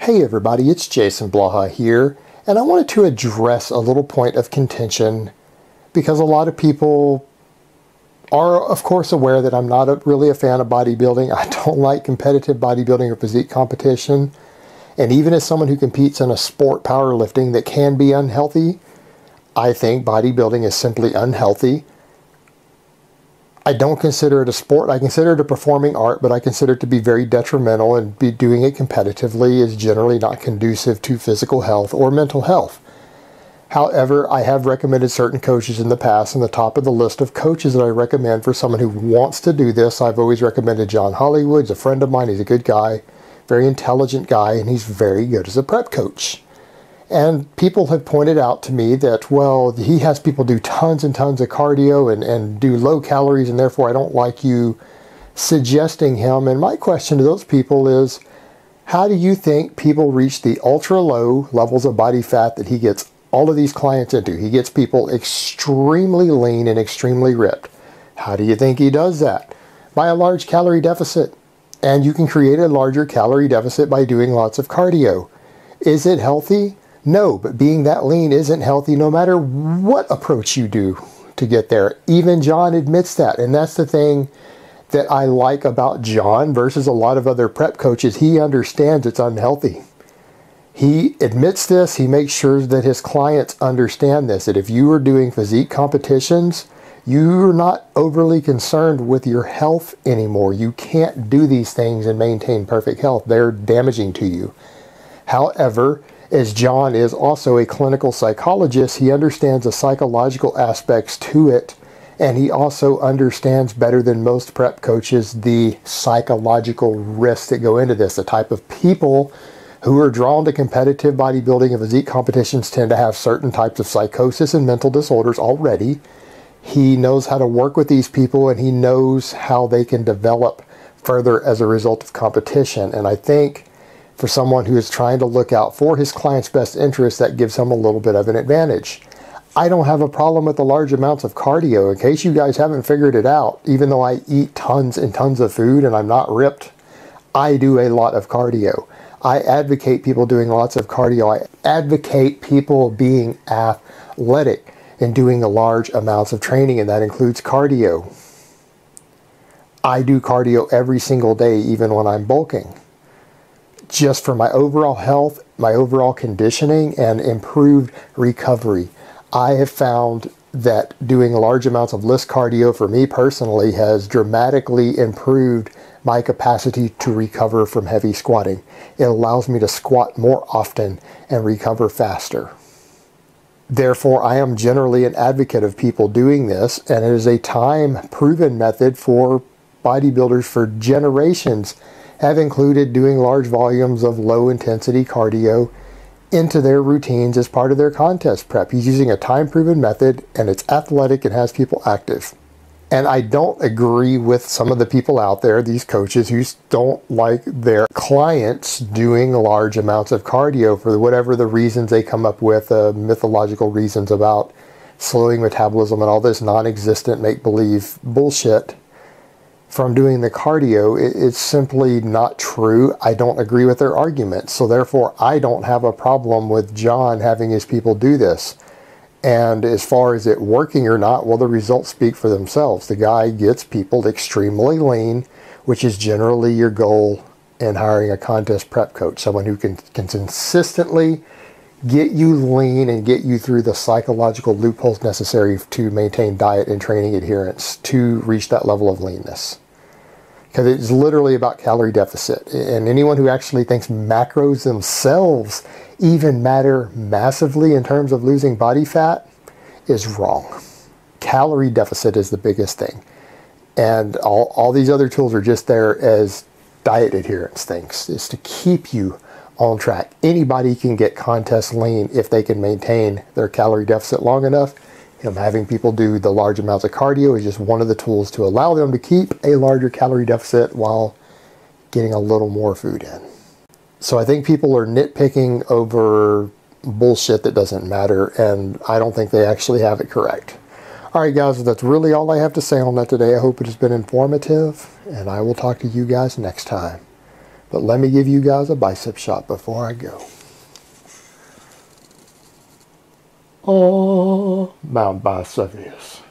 Hey everybody, it's Jason Blaha here, and I wanted to address a little point of contention because a lot of people are, of course, aware that I'm not really a fan of bodybuilding. I don't like competitive bodybuilding or physique competition, and even as someone who competes in a sport, powerlifting, that can be unhealthy, I think bodybuilding is simply unhealthy. I don't consider it a sport. I consider it a performing art, but I consider it to be very detrimental, and doing it competitively is generally not conducive to physical health or mental health. However, I have recommended certain coaches in the past, and the top of the list of coaches that I recommend for someone who wants to do this, I've always recommended John Hollywood. He's a friend of mine. He's a good guy, very intelligent guy, and he's very good as a prep coach. And people have pointed out to me that, well, he has people do tons and tons of cardio and do low calories, and therefore I don't like you suggesting him. And my question to those people is, how do you think people reach the ultra low levels of body fat that he gets all of these clients into? He gets people extremely lean and extremely ripped. How do you think he does that? By a large calorie deficit. And you can create a larger calorie deficit by doing lots of cardio. Is it healthy? No, but being that lean isn't healthy no matter what approach you do to get there. Even John admits that, and that's the thing that I like about John versus a lot of other prep coaches. He understands it's unhealthy. He admits this. He makes sure that his clients understand this, that if you are doing physique competitions, you're not overly concerned with your health anymore. You can't do these things and maintain perfect health. They're damaging to you. However, as John is also a clinical psychologist, he understands the psychological aspects to it, and he also understands better than most prep coaches the psychological risks that go into this. The type of people who are drawn to competitive bodybuilding and physique competitions tend to have certain types of psychosis and mental disorders already. He knows how to work with these people, and he knows how they can develop further as a result of competition. And I think for someone who is trying to look out for his client's best interest, that gives him a little bit of an advantage. I don't have a problem with the large amounts of cardio. In case you guys haven't figured it out, even though I eat tons and tons of food and I'm not ripped, I do a lot of cardio. I advocate people doing lots of cardio. I advocate people being athletic and doing large amounts of training, and that includes cardio. I do cardio every single day, even when I'm bulking, just for my overall health, my overall conditioning, and improved recovery. I have found that doing large amounts of LISS cardio for me personally has dramatically improved my capacity to recover from heavy squatting. It allows me to squat more often and recover faster. Therefore, I am generally an advocate of people doing this, and it is a time-proven method for bodybuilders for generations have included doing large volumes of low-intensity cardio into their routines as part of their contest prep. He's using a time-proven method, and it's athletic and has people active. And I don't agree with some of the people out there, these coaches, who don't like their clients doing large amounts of cardio for whatever the reasons they come up with, mythological reasons about slowing metabolism and all this non-existent make-believe bullshit from doing the cardio. It's simply not true. I don't agree with their arguments. So therefore, I don't have a problem with John having his people do this. And as far as it working or not, well, the results speak for themselves. The guy gets people extremely lean, which is generally your goal in hiring a contest prep coach, someone who can consistently get you lean and get you through the psychological loopholes necessary to maintain diet and training adherence to reach that level of leanness. Because it's literally about calorie deficit. And anyone who actually thinks macros themselves even matter massively in terms of losing body fat is wrong. Calorie deficit is the biggest thing. And all these other tools are just there as diet adherence things. It's to keep you on track. Anybody can get contest lean if they can maintain their calorie deficit long enough. Having people do the large amounts of cardio is just one of the tools to allow them to keep a larger calorie deficit while getting a little more food in. So I think people are nitpicking over bullshit that doesn't matter, and I don't think they actually have it correct. All right, guys, that's really all I have to say on that today. I hope it has been informative, and I will talk to you guys next time. But let me give you guys a bicep shot before I go. Oh, Mount Vesuvius.